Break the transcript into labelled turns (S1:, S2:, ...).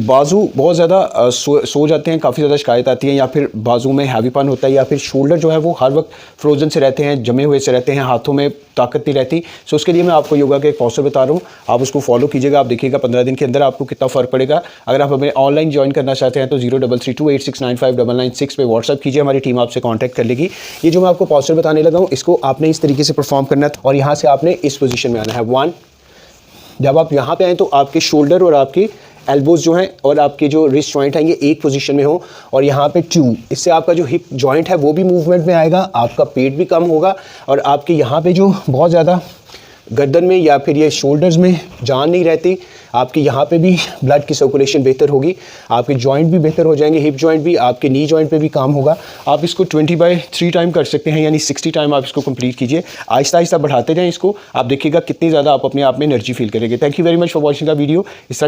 S1: बाजू बहुत ज़्यादा सो जाते हैं, काफ़ी ज़्यादा शिकायत आती है, या फिर बाजू में हैवीपन होता है, या फिर शोल्डर जो है वो हर वक्त फ्रोजन से रहते हैं, जमे हुए से रहते हैं, हाथों में ताकत नहीं रहती। सो उसके लिए मैं आपको योगा का एक पॉस्चर बता रहा हूँ, आप उसको फॉलो कीजिएगा, आप देखिएगा 15 दिन के अंदर आपको कितना फ़र्क पड़ेगा। अगर आप हमें ऑनलाइन ज्वाइन करना चाहते हैं तो 033286959996 पे व्हाट्सअप कीजिए, हमारी टीम आपसे कॉन्टैक्ट कर लेगी। ये जो मैं आपको पॉस्चर बताने लगा हूँ, इसको आपने इस तरीके से परफॉर्म करना है और यहाँ से आपने इस पोजीशन में आना है। 1, जब आप यहाँ पे आएँ तो आपके शोल्डर और आपके एल्बोज जो हैं और आपके जो रिस्ट जॉइंट हैं ये एक पोजीशन में हो, और यहाँ पे 2, इससे आपका जो हिप जॉइंट है वो भी मूवमेंट में आएगा, आपका पेट भी कम होगा, और आपके यहाँ पे जो बहुत ज़्यादा गर्दन में या फिर ये शोल्डर्स में जान नहीं रहती, आपके यहाँ पे भी ब्लड की सर्कुलेशन बेहतर होगी, आपके जॉइंट भी बेहतर हो जाएंगे, हिप जॉइंट भी, आपके नी जॉइंट पे भी काम होगा। आप इसको 20/3 टाइम कर सकते हैं, यानी 60 टाइम आप इसको कंप्लीट कीजिए। आहिस्ता आहिस्ता बढ़ाते जाएं इसको, आप देखिएगा कितनी ज़्यादा आप अपने आप में एनर्जी फील करेंगे। Thank you very much for watching the video. इस तरह